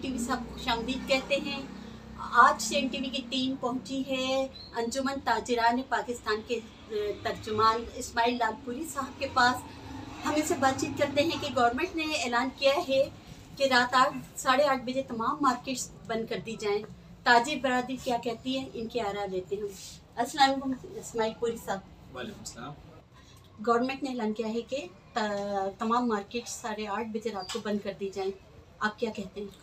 CNTV से आपको खुशामदीद कहते हैं। आज CNTV की टीम पहुंची है अंजुमन ताजिरान पाकिस्तान के तर्जुमान इस्माइल लालपुरी साहब के पास। हम इनसे बातचीत करते हैं कि गवर्नमेंट ने ऐलान किया है कि रात 8-8:30 बजे तमाम मार्केट्स बंद कर दी जाएं। ताजिर बरादरी क्या कहती है, इनके आरा लेते हैं। अस्सलाम वालेकुम इस्माइल पुरी साहब। वालेकुम सलाम। गवर्नमेंट ने ऐलान किया है कि तमाम मार्केट 8:30 बजे रात को बंद कर दी जाएं, आप क्या कहते हैं?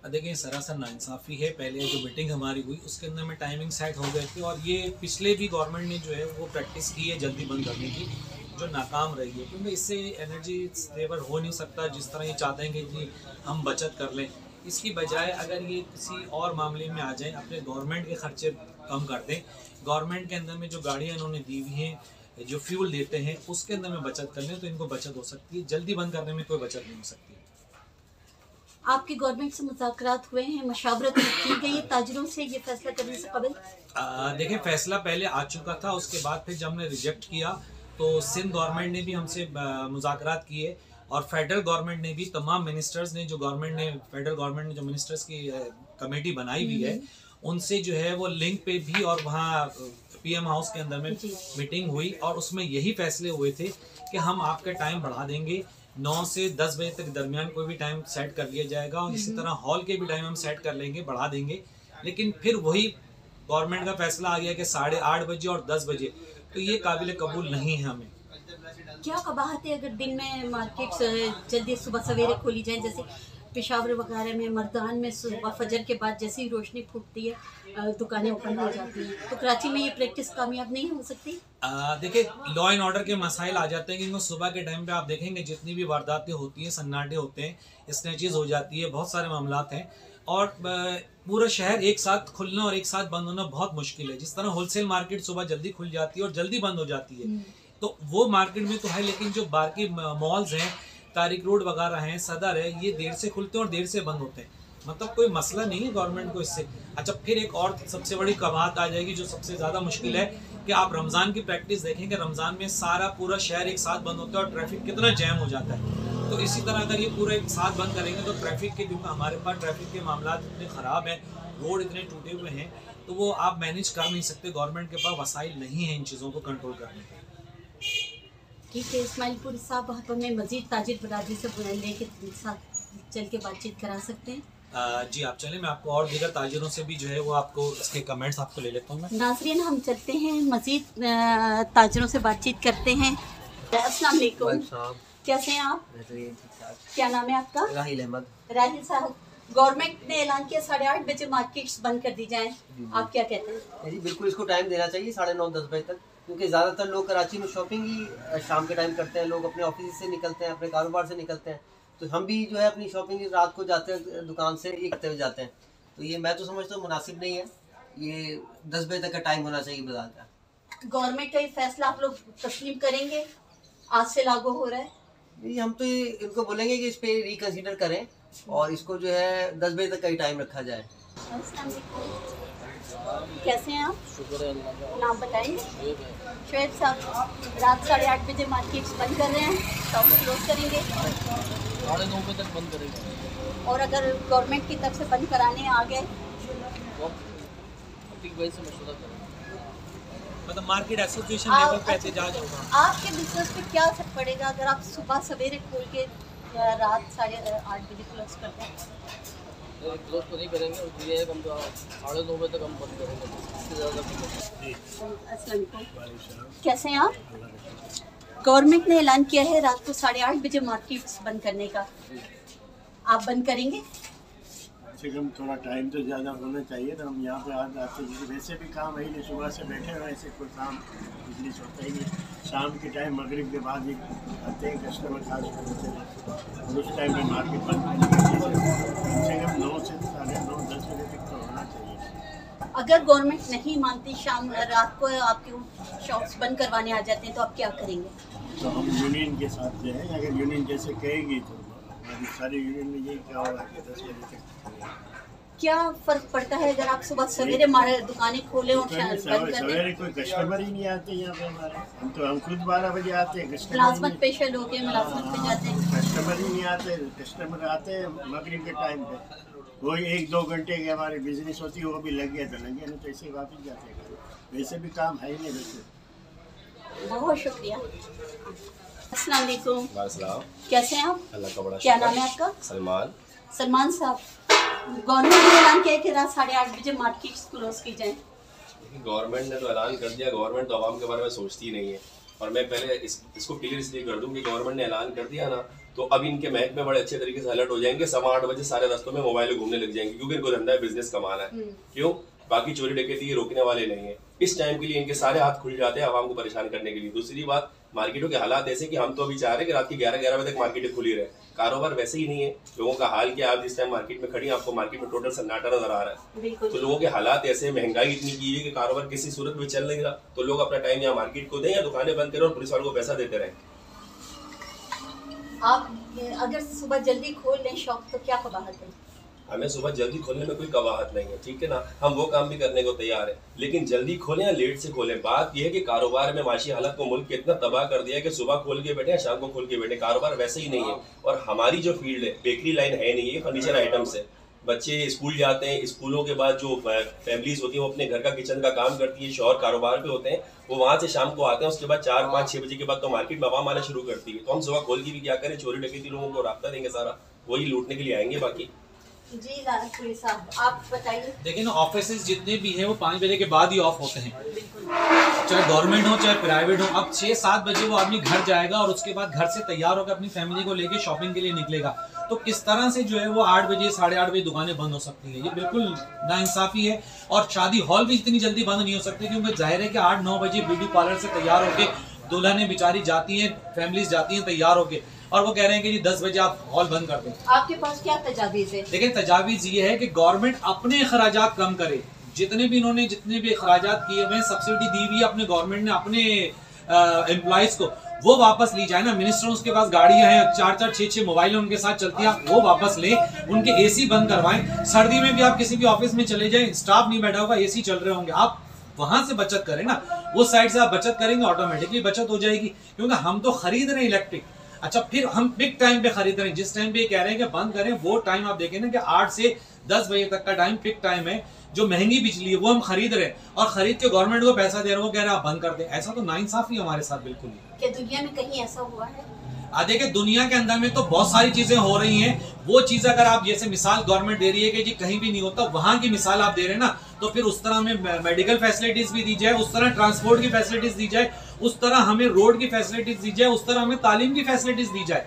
देखिए, सरासर नाइंसाफ़ी है। पहले जो मीटिंग हमारी हुई उसके अंदर में टाइमिंग सेट हो गई थी और ये पिछले भी गवर्नमेंट ने जो है वो प्रैक्टिस की है जल्दी बंद करने की, जो नाकाम रही है, क्योंकि इससे एनर्जी सेवर हो नहीं सकता जिस तरह ये चाहते हैं कि हम बचत कर लें। इसकी बजाय अगर ये किसी और मामले में आ जाएं, अपने गवर्नमेंट के खर्चे कम कर दें, गवर्नमेंट के अंदर में जो गाड़ियाँ इन्होंने दी हुई हैं, जो फ्यूल देते हैं उसके अंदर में बचत कर लें तो इनको बचत हो सकती है। जल्दी बंद करने में कोई बचत नहीं हो सकती। आपकी गवर्नमेंट से मुज़ाकरात हुए हैं, मशावरत की गई है ताजिरों से ये फैसला करने से कबल? देखिए, फैसला पहले आ चुका था, उसके बाद फिर जब हमने रिजेक्ट किया तो सिंध गवर्नमेंट ने भी हमसे मुज़ाकरात किए और फेडरल गवर्नमेंट ने भी, तमाम मिनिस्टर्स ने, जो गवर्नमेंट ने, फेडरल गवर्नमेंट ने जो मिनिस्टर्स की कमेटी बनाई हुई है उनसे जो है वो लिंक पे भी और वहाँ PM हाउस के अंदर में मीटिंग हुई और उसमें यही फैसले हुए थे कि हम आपका टाइम बढ़ा देंगे, 9 से 10 बजे तक दरमियान कोई भी टाइम सेट कर लिया जाएगा और इसी तरह हॉल के भी टाइम हम सेट कर लेंगे, बढ़ा देंगे। लेकिन फिर वही गवर्नमेंट का फैसला आ गया कि 8:30 बजे और 10 बजे, तो ये काबिल कबूल नहीं है हमें। क्या कबाहत है अगर दिन में मार्केट्स जल्दी सुबह सवेरे खोली जाए, जैसे पेशावर वगैरह में, मर्दान में सुबह फजर के बाद जैसे ही रोशनी फूटती है दुकानें ओपन हो जाती हैं, तो कराची में ये प्रैक्टिस कामयाब नहीं हो सकती? देखिए, लॉ एंड ऑर्डर के मसाइल आ जाते हैं क्योंकि सुबह के टाइम पे आप देखेंगे जितनी भी वारदातें होती हैं, सन्नाटे होते हैं, स्नैचेस हो जाती है, बहुत सारे मामलात हैं और पूरा शहर एक साथ खुलना और एक साथ बंद होना बहुत मुश्किल है। जिस तरह होलसेल मार्केट सुबह जल्दी खुल जाती है और जल्दी बंद हो जाती है, तो वो मार्केट में तो है, लेकिन जो बाकी मॉल्स हैं, तारिक रोड वगैरह हैं, सदर है, ये देर से खुलते हैं और देर से बंद होते हैं। मतलब कोई मसला नहीं है गवर्नमेंट को इससे। अच्छा, फिर एक और सबसे बड़ी कबाहत आ जाएगी जो सबसे ज़्यादा मुश्किल है कि आप रमज़ान की प्रैक्टिस देखें कि रमज़ान में सारा पूरा शहर एक साथ बंद होता है और ट्रैफिक कितना जैम हो जाता है। तो इसी तरह अगर ये पूरा एक साथ बंद करेंगे तो ट्रैफिक के, क्योंकि हमारे पास ट्रैफिक के मामला इतने ख़राब हैं, रोड इतने टूटे हुए हैं, तो वो आप मैनेज कर नहीं सकते। गवर्नमेंट के पास वसाइल नहीं है इन चीज़ों को कंट्रोल करने के। ठीक है इस्माइल पुरी साहब, आप हमें मजीद ताजिर बरादरी से लेके साथ चल के बातचीत करा सकते हैं? जी आप चलें, मैं आपको और दीगर ताजिरों से भी जो है वो आपको इसके कमेंट्स आपको ले लेता हूँ मैं। नाज़रीन, हम चलते हैं मजीद ताजिरों से बातचीत करते हैं। अस्सलाम वालेकुम, कैसे हैं आप? क्या नाम है आपका? राहिल अहमद। राहिल साहब, गवर्नमेंट ने ऐलान किया 8:30 बजे मार्केट्स बंद कर दी जाएं, आप क्या कहते हैं? जी बिल्कुल, इसको टाइम देना चाहिए 9:30-10 बजे तक, क्योंकि ज़्यादातर लोग कराची में शॉपिंग ही शाम के टाइम करते हैं। लोग अपने ऑफिस से निकलते हैं, अपने कारोबार से निकलते हैं, तो हम भी जो है अपनी शॉपिंग रात को जाते हैं दुकान से, ये करते हुए जाते हैं। तो ये मैं तो समझता हूँ मुनासिब नहीं है, ये 10 बजे तक का टाइम होना चाहिए बाजार का। गवर्नमेंट का ये फैसला आप लोग तस्लीम करेंगे? आज से लागू हो रहा है। नहीं, हम तो इनको बोलेंगे कि इस पर रिकन्सिडर करें और इसको जो है 10 बजे तक का ही टाइम रखा जाए। कैसे हैं आप? नाम बताएंगे? शुएब साहब, रात 8:30 बजे मार्केट्स बंद कर रहे हैं, शॉप क्लोज करेंगे? 9:30 बजे तक बंद करेंगे। और अगर गवर्नमेंट की तरफ से बंद कराने आ गए तो ठीक वही से मशवरा करेंगे। मतलब मार्केट एसोसिएशन लेवल पे एहतजाज होगा। आपके बिजनेस पे क्या असर पड़ेगा अगर आप सुबह सवेरे खोल के रात 8:30 बजे क्लोज कर दें? क्लोज तो नहीं करेंगे, ये है हम 9:30 बजे तक हम बंद करेंगे, इससे ज़्यादा। अस्सलाम वालेकुम, कैसे हैं आप? गवर्नमेंट ने ऐलान किया है रात को 8:30 बजे मार्केट्स बंद करने का, आप बंद करेंगे? कम थोड़ा टाइम तो ज़्यादा होना चाहिए ना। हम यहाँ पे आज आते हैं, वैसे भी काम है ही नहीं, सुबह से बैठे हुए, ऐसे कोई काम बिजनेस होता ही नहीं। शाम के टाइम मगरिब के बाद ही आते हैं कस्टमर, खास करते हैं, और उस टाइम में मार्केट बंद कम से कम 9 से 9:30-10 बजे तक तो होना चाहिए। अगर गवर्नमेंट नहीं मानती, शाम रात को आपके शॉप्स बंद करवाने आ जाते हैं, तो आप क्या करेंगे? तो हम यूनियन के साथ जो है, अगर यूनियन जैसे कहेगी तो हमारी सारी यूनियन में यही क्या होगा कि 10 बजे तक। क्या फ़र्क पड़ता है अगर आप सुबह सवेरे दुकानें खोले और बंद कर दें? सवेरे कोई कस्टमर ही नहीं आते यहाँ पे हमारे। हम खुद 12 बजे आते हैं, मुलाजमत पेशा लोग हैं, मुलाजमत पे जाते हैं, कस्टमर ही नहीं आते। कस्टमर आते हैं मगरिब के टाइम पे। वही 1-2 घंटे की हमारी बिजनेस होती है, वो भी लग गया तो लग गया, नहीं तो ऐसे वापस जाते हैं घर। वैसे भी काम है ही नहीं वैसे। बहुत शुक्रिया। अस्सलाम वालेकुम। वालेकुम। कैसे हैं आप? अल्लाह का बड़ा क्या शुक्र। नाम है आपका? सलमान। सलमान साहब, गवर्नमेंट ने ऐलान किया कि रात 8:30 बजे मार्केट क्लोज की जाए। देखिए गवर्नमेंट ने तो ऐलान कर दिया, गवर्नमेंट तो आवाम के बारे में सोचती ही नहीं है। और मैं पहले इसको क्लियर इसलिए कर दूं कि गवर्नमेंट ने ऐलान कर दिया ना, तो अब इनके महकमे बड़े अच्छे तरीके से अलर्ट हो जाएंगे। 8:15 बजे सारे रास्तों में मोबाइल घूमने लग जाएंगे, क्योंकि इनको धंधा है, बिजनेस कमाना है। क्यों? बाकी चोरी डकैती रोकने वाले नहीं है। इस टाइम के लिए इनके सारे हाथ खुल जाते हैं आवाम को परेशान करने के लिए। दूसरी बात, मार्केटों के हालात ऐसे कि हम तो अभी चाह रहे हैं कि रात के 11 बजे तक मार्केटें खुली रहे। कारोबार वैसे ही नहीं है। लोगों का हाल क्या, आप जिस टाइम मार्केट में खड़ी हैं आपको मार्केट में टोटल सन्नाटा नजर आ रहा है। तो लोगों के हालात ऐसे, महंगाई इतनी की है कि कारोबार किसी सूरत में चल नहीं रहा। तो लोग अपना टाइम या मार्केट को दें या दुकानें बंद करें और पुलिस वालों को पैसा देते रहें। आप अगर सुबह जल्दी खोल लें शॉप तो क्या कबाहत है? हमें सुबह जल्दी खोलने में कोई कबाहत नहीं है, ठीक है ना, हम वो काम भी करने को तैयार है। लेकिन जल्दी खोलें या लेट से खोलें, बात यह है कि कारोबार में माशी हालत को मुल्क के इतना तबाह कर दिया है कि सुबह खोल के बैठे या शाम को खोल के बैठे, कारोबार वैसे ही नहीं है। और हमारी जो फील्ड है, बेकरी लाइन है नहीं, ये फर्नीचर आइटम्स है। बच्चे स्कूल जाते हैं, स्कूलों के बाद जो फैमिलीज होती हैं वो अपने घर का किचन का काम करती है, शौहर कारोबार पे होते हैं, वो वहाँ से शाम को आते हैं। उसके बाद 4, 5, 6 बजे के बाद तो मार्केट में आवाम आना शुरू करती है। तो हम सुबह खोल के भी क्या करें, चोरी डकैती लोगों को रास्ता देंगे, सारा वही लूटने के लिए आएंगे। बाकी जी लालपुरी साहब आप बताइए। देखिए ना, ऑफिसेज जितने भी हैं वो 5 बजे के बाद ही ऑफ होते हैं, चाहे गवर्नमेंट हो चाहे प्राइवेट हो। अब 6-7 बजे वो आदमी घर जाएगा और उसके बाद घर से तैयार होकर अपनी फैमिली को लेके शॉपिंग के लिए निकलेगा। तो किस तरह से जो है वो 8 बजे 8:30 बजे दुकानें बंद हो सकती है? ये बिल्कुल नाइंसाफी है। और शादी हॉल भी इतनी जल्दी बंद नहीं हो सकते, क्योंकि जाहिर है कि 8-9 बजे ब्यूटी पार्लर से तैयार होके दुल्हनें बेचारी जाती हैं, फैमिलीज जाती हैं तैयार होके, और वो कह रहे हैं कि जी 10 बजे आप हॉल बंद कर दें। आपके पास क्या तजावीज़ है? देखिए, तजावीज़ ये है कि गवर्नमेंट अपने अखराजात कम करे। जितने भी इन्होंने जितने भी अखराजात किए हुए, सब्सिडी दी हुई है अपने गवर्नमेंट ने अपने एम्प्लॉयज को, वो वापस ली जाए ना। मिनिस्टर्स के पास गाड़ियां हैं, 4-4, 6-6 मोबाइल उनके साथ चलती हैं, वो वापस लें। उनके एसी बंद करवाएं। सर्दी में भी आप किसी भी ऑफिस में चले जाएं, स्टाफ नहीं बैठा होगा, एसी चल रहे होंगे, आप वहां से बचत करें ना। उस साइड से आप बचत करेंगे, ऑटोमेटिकली बचत हो जाएगी। क्योंकि हम तो खरीद रहे हैं इलेक्ट्रिक, अच्छा फिर हम पिक टाइम पे खरीद रहे हैं। जिस टाइम पे कह रहे हैं कि बंद करें, वो टाइम आप देखें ना कि 8 से 10 बजे तक का टाइम पिक टाइम है। जो महंगी बिजली है वो हम खरीद रहे हैं, और खरीद के गवर्नमेंट को पैसा दे रहे हैं, वो कह रहे हैं आप बंद कर दें। ऐसा तो नाइंसाफी हमारे साथ बिल्कुल ही। क्या दुनिया में कहीं ऐसा हुआ है? देखिए, दुनिया के अंदर में तो बहुत सारी चीजें हो रही हैं। वो चीज अगर आप जैसे मिसाल गवर्नमेंट दे रही है कि जी कहीं भी नहीं होता, वहां की मिसाल आप दे रहे हैं ना, तो फिर उस तरह हमें मेडिकल फैसिलिटीज भी दी जाए, उस तरह ट्रांसपोर्ट की फैसिलिटीज दी जाए, उस तरह हमें रोड की फैसिलिटीज दी जाए, उस तरह हमें तालीम की फैसिलिटीज दी जाए।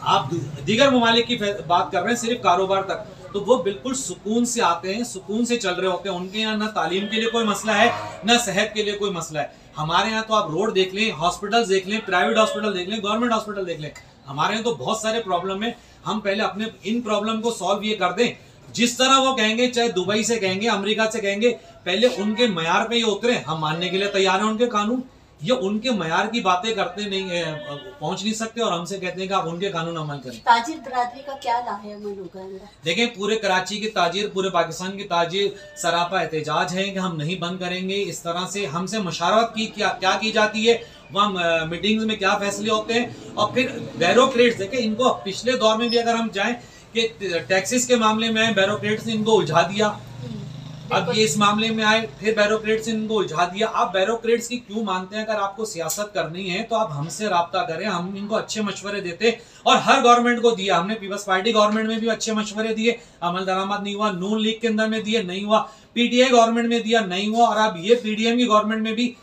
आप दीगर ममालिक की बात कर रहे हैं, सिर्फ कारोबार तक, तो वो बिल्कुल सुकून से आते हैं, सुकून से चल रहे होते हैं। उनके यहाँ ना तालीम के लिए कोई मसला है, ना सेहत के लिए कोई मसला है। हमारे यहाँ तो आप रोड देख लें, हॉस्पिटल देख लें, प्राइवेट हॉस्पिटल देख लें, गवर्नमेंट हॉस्पिटल देख लें, हमारे यहाँ तो बहुत सारे प्रॉब्लम है। हम पहले अपने इन प्रॉब्लम को सॉल्व ये कर दें। जिस तरह वो कहेंगे, चाहे दुबई से कहेंगे, अमेरिका से कहेंगे, पहले उनके मयार पे ये उतरे। हम मानने के लिए तैयार हैं उनके कानून, ये उनके मयार की बातें करते नहीं, पहुंच नहीं सकते, और हमसे कहते हैं कि आप उनके कानून अमल करें। ताजिर बरादरी का क्या लाहेमन होगा? देखें, पूरे कराची के ताजिर, पूरे पाकिस्तान के ताजिर सरापा एहतजाज है कि हम नहीं बंद करेंगे। इस तरह से हमसे मुशावरत की क्या की जाती है, वहाँ मीटिंग्स में क्या फैसले होते हैं, और फिर बैरोक्रेट्स देखें, इनको पिछले दौर में भी अगर हम जाएं कि टैक्सेस के मामले में बैरोक्रेट्स ने इनको उलझा दिया, अब ये इस मामले में आए, फिर बैरोक्रेट्स ने इनको उलझा दिया। आप बैरोक्रेट्स की क्यों मानते हैं? अगर आपको सियासत करनी है तो आप हमसे राब्ता करें, हम इनको अच्छे मशवरे देते, और हर गवर्नमेंट को दिया हमने। पीपल्स पार्टी गवर्नमेंट में भी अच्छे मशवरे दिए, अमल दरामद नहीं हुआ। नून लीग के अंदर में दिए, नहीं हुआ। पीटीआई गवर्नमेंट में दिया, नहीं हुआ। और अब ये पीडीएम की गवर्नमेंट में भी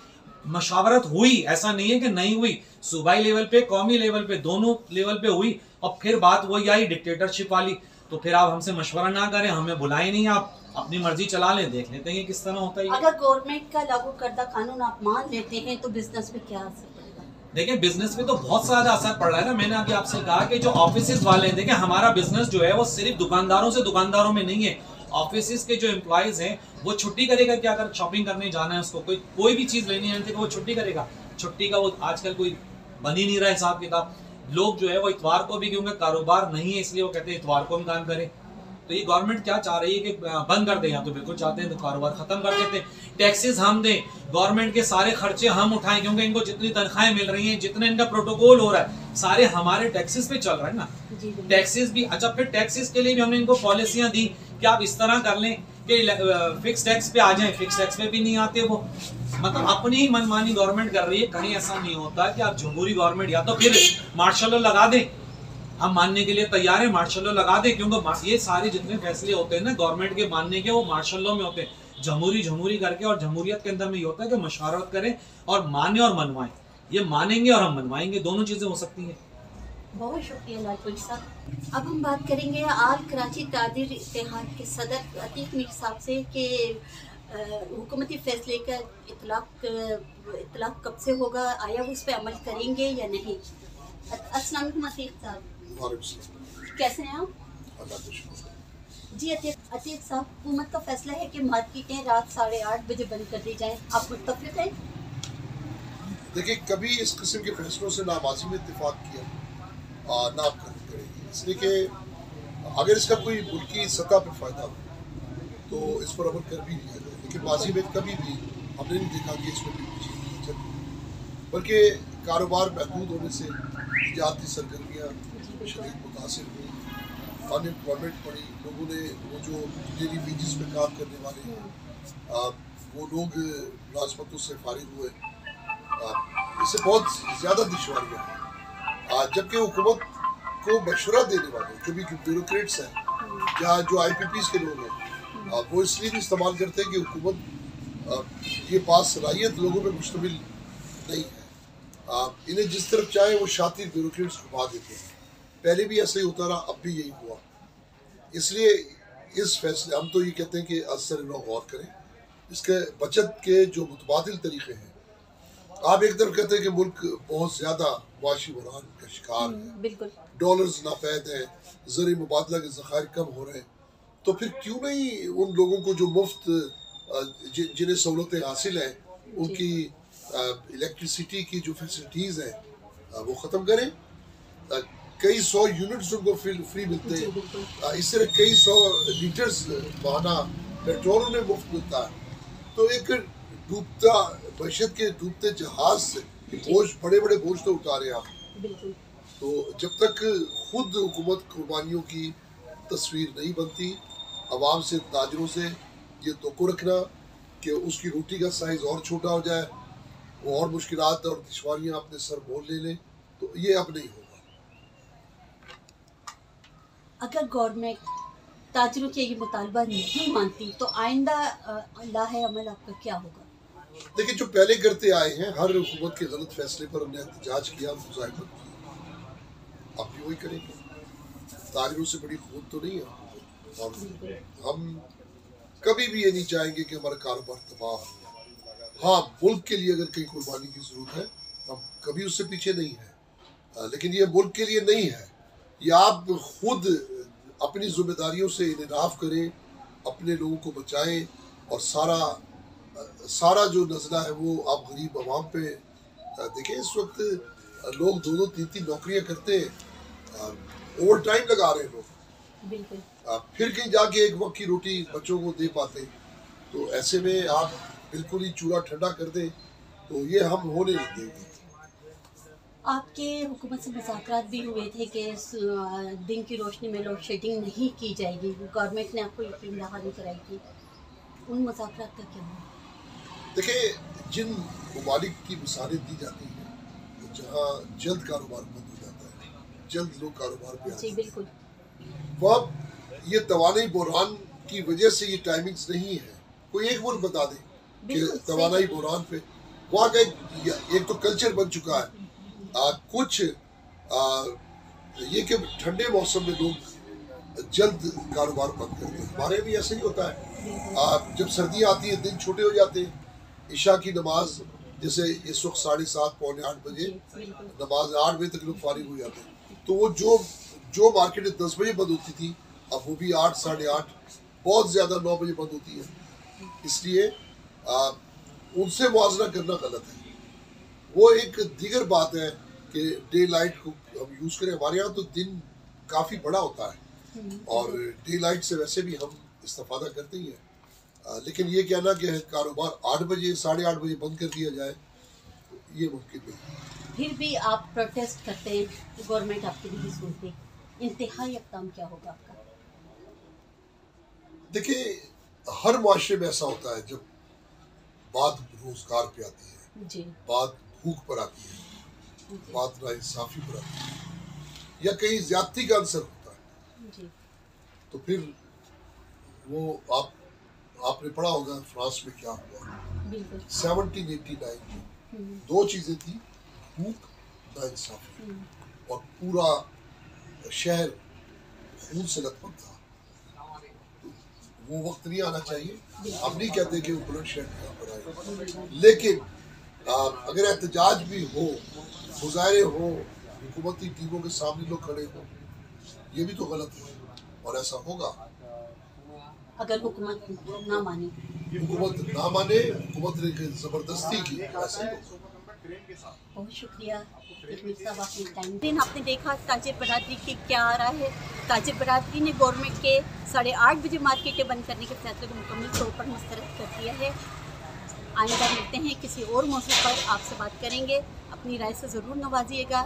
मशावरत हुई, ऐसा नहीं है कि नहीं हुई। सूबाई लेवल पे, कौमी लेवल पे, दोनों लेवल पे हुई, और फिर बात वही आई डिक्टेटरशिप वाली। तो फिर आप हमसे मशवरा ना करें, हमें बुलाए नहीं, आप अपनी मर्जी चला लें, देख लेते हैं किस तरह होता है। अगर गवर्नमेंट का लागू करदा कानून आप मान लेते हैं तो बिजनेस में क्या असर पड़ेगा? देखिए, बिजनेस में तो बहुत ज्यादा असर पड़ रहा है ना। मैंने अभी आपसे कहा कि जो ऑफिस वाले हैं, देखिए हमारा बिजनेस जो है वो सिर्फ दुकानदारों से दुकानदारों में नहीं है। ऑफिस के जो एम्प्लॉयज हैं वो छुट्टी करेगा क्या? अगर शॉपिंग करने जाना है उसको, कोई भी चीज लेनी है तो वो छुट्टी करेगा। छुट्टी का वो आजकल कोई बन ही नहीं रहा हिसाब किताब। लोग जो है वो इतवार को भी, क्योंकि कारोबार नहीं है इसलिए वो कहते हैं इतवार को हम काम करें। तो ये गवर्नमेंट क्या चाह रही है कि बंद कर दे, या तो बिल्कुल चाहते हैं तो कारोबार खत्म कर देते, टैक्सेस हम दें, गवर्नमेंट के सारे खर्चे हम उठाएं, क्योंकि इनको जितनी तनख्वाहें मिल रही हैं, जितना इनका प्रोटोकॉल हो रहा है, सारे हमारे टैक्सेस पे चल रहा है ना। टैक्सेस भी अच्छा, फिर टैक्सेस के लिए भी हमने इनको पॉलिसियां दी कि आप इस तरह कर लें कि फिक्स टैक्स पे आ जाएं, फिक्स टैक्स पे भी नहीं आते वो, मतलब अपनी ही मनमानी गवर्नमेंट कर रही है। कहीं ऐसा नहीं होता कि आप जमहूरी गवर्नमेंट या तो फिर मार्शल लॉ लगा दें, हम मानने के लिए तैयार है, मार्शल लॉ लगा दे, क्योंकि ये सारे जितने फैसले होते हैं ना गवर्नमेंट के मानने के, वो मार्शल लॉ में होते हैं। जमहूरी करके, और जमहूरियत के अंदर में ये होता है कि मशावरत करें और माने और मनवाएं, ये मानेंगे और हम मनवाएंगे, दोनों चीजें हो सकती हैं। बहुत शुक्रिया लालपुरी साहब। अब हम बात करेंगे आल कराची ताजिर इत्तेहाद के सदर अतीक मीर साहब से कि हुकूमती फैसले का इतलाक कब से होगा, आया वो उस पर अमल करेंगे या नहीं। अस्सलाम वालेकुम अतीक साहब, कैसे हैं आप? जी अतीक साहब, हुकूमत का फैसला है कि मार्केटें रात 8:30 बजे बंद कर दी जाएं, आप मुत्तफिक हैं? देखिए, कभी इस किस्म के फैसलों से ना माजी में इत्तेफाक किया ना आप करेंगे, इसलिए कि अगर इसका कोई मुल्की सतह पर फ़ायदा हो तो इस पर अमल कर भी लिया जाए, लेकिन माजी में कभी भी हमने नहीं देखा कि इसको भी पीछे चल, बल्कि कारोबार महदूद होने से तजारती सरगर्मियाँ शदीद मुतासिर हुई, अनएम्प्लॉयमेंट बढ़ी, लोगों ने वो जो डेली वेजेस पे काम करने वाले हैं वो लोग मुलाजमतों से फारिग हुए, इससे बहुत ज़्यादा दुश्वारियाँ हैं। जबकि हुकूमत को मशवरा देने वाले जो भी ब्यूरोक्रेट्स हैं या जो IPPs के लोग हैं वो इसलिए भी इस्तेमाल करते हैं कि हुकूमत ये पास सलाहियत लोगों में मुश्तमिल नहीं है, इन्हें जिस तरफ चाहे वो शातिर ब्यूरोक्रेट्स घुमा देते हैं। पहले भी ऐसा ही होता रहा, अब भी यही हुआ। इसलिए इस फैसले हम तो ये कहते हैं कि असर लोग गौर करें, इसके बचत के जो मुतबादिल तरीके हैं। आप एक तरफ कहते हैं कि मुल्क बहुत ज़्यादा वाशी बहरान का शिकार है, डॉलर्स नाफैद हैं, ज़री मुबादला के ज़खायर कम हो रहे हैं, तो फिर क्यों नहीं उन लोगों को जो मुफ्त जिन्हें सहूलतें हासिल हैं, उनकी इलेक्ट्रिसिटी की जो फैसिलिटीज़ हैं वो ख़त्म करें। कई 100 यूनिट्स उनको फ्री मिलते हैं, इस तरह कई 100 लीटर्स बहाना पेट्रोल उन्हें मुफ्त मिलता है। तो एक डूबता बशत के डूबते जहाज से बोझ, बड़े बड़े बोझ तो उतारे आप। तो जब तक खुद हुकूमत कुर्बानियों की तस्वीर नहीं बनती, आवाम से, ताजरों से ये तवक्को रखना कि उसकी रोटी का साइज और छोटा हो जाए, वो और मुश्किलात और दुश्वारियाँ अपने सर मोल ले लें, तो ये अब नहीं होगा। अगर गवर्नमेंट ताजरों के ये मुतालबा नहीं मानती तो आइंदा लाहे अमल आपका क्या होगा? देखिए, जो पहले करते आए हैं, हर हुकूमत के गलत फैसले पर हमने एहतजाज किया, मुजाहिमत किया, अब भी वही करेंगे। ताजरों से बड़ी खूब तो नहीं है, और हम कभी भी ये नहीं चाहेंगे कि हमारा कारोबार तबाह हो। हाँ, मुल्क के लिए अगर कहीं कुर्बानी की ज़रूरत है, हम कभी उससे पीछे नहीं है, लेकिन ये मुल्क के लिए नहीं है। ये आप खुद अपनी जिम्मेदारियों से इनराफ करें, अपने लोगों को बचाएं, और सारा जो नजला है वो आप गरीब आवाम पे देखें। इस वक्त लोग 2-2, 3-3 नौकरियां करते हैं, ओवर टाइम लगा रहे हैं लोग, फिर कहीं जाके एक वक्त की रोटी बच्चों को दे पाते। तो ऐसे में आप बिल्कुल ही चूल्हा ठंडा कर दें तो ये हम होने नहीं देंगे। आपके हुकूमत से मुज़ाकरात भी हुए थे कि दिन की रोशनी में लोड शेडिंग नहीं की जाएगी, गवर्नमेंट ने आपको यकीन दहानी कराई थी, उन मुज़ाकरात का क्या हुआ? देखिए, जिन ममालिक की मिसालें दी जाती हैं जहाँ जल्द कारोबार बंद हो जाता है, जल्द लोग कारोबार पे आते हैं, वह ये तवानाई बहरान की वजह से ये टाइमिंग्स नहीं है। कोई एक मुल्क बता दे कि तवानाई बहरान पे वहाँ का एक तो कल्चर बन चुका है। कुछ ये कि ठंडे मौसम में लोग जल्द कारोबार बंद करते हैं, हमारे भी ऐसे ही होता है। जब सर्दी आती है दिन छोटे हो जाते हैं, इशा की नमाज जैसे इस वक्त 7:30 पौने 8 बजे नमाज, 8 बजे तक लोग फारिग हो जाते हैं। तो वो जो मार्केट 10 बजे बंद होती थी, अब वो भी 8, 8:30, बहुत ज़्यादा 9 बजे बंद होती है। इसलिए उनसे मुआवजा करना गलत है। वो एक दीगर बात है कि डे लाइट को हम यूज़ करें। हमारे यहाँ तो दिन काफ़ी बड़ा होता है, और डे लाइट से वैसे भी हम इस्तेफादा करते ही हैं, लेकिन ये कहना कि कारोबार 8 बजे 8:30 बजे बंद कर दिया जाए ये मुमकिन नहीं। फिर भी आप प्रोटेस्ट करते हैं, गवर्नमेंट आपकी नहीं सुनती, इंतहाई इक़दाम क्या होगा आपका? देखिए, हर मुआशरे में ऐसा होता है, जब बात रोजगार पे आती है जी, बात भूख पर आती है, बात नाइंसाफी पर आती है, या कहीं ज्यादती का अंसर होता है जी, तो फिर वो आपने पढ़ा होगा फ्रांस में क्या हुआ बिल्कुल 1789 में। 2 चीजें थी, भूख, नाइंसाफी, और पूरा शहर खून से लथपथ था। तो वो वक्त नहीं आना चाहिए। हम नहीं कहते कि वो बुलंदशहर यहाँ पर आए, लेकिन अगर एहतजाज भी हो, मुजाहरे हो, हुकूमती टीमों के सामने लोग खड़े हो, ये भी तो गलत है, और ऐसा होगा। अगर हुकूमत ना माने, हुकूमत ना माने, हुकूमत ने जबरदस्ती की, ऐसा ही होगा। बहुत शुक्रिया साहब, आपने टाइम दिन। आपने देखा ताजिर बरादरी की क्या आ रहा है। ताजिर बरादरी ने गवर्नमेंट के 8:30 बजे मार्केटें बंद करने के फैसले को मुकम्मल तौर पर मुस्तरद कर दिया है। आइंदा मिलते हैं किसी और मौजू पर, आपसे बात करेंगे। अपनी राय से ज़रूर नवाजिएगा।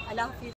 अल्लाह हाफिज़।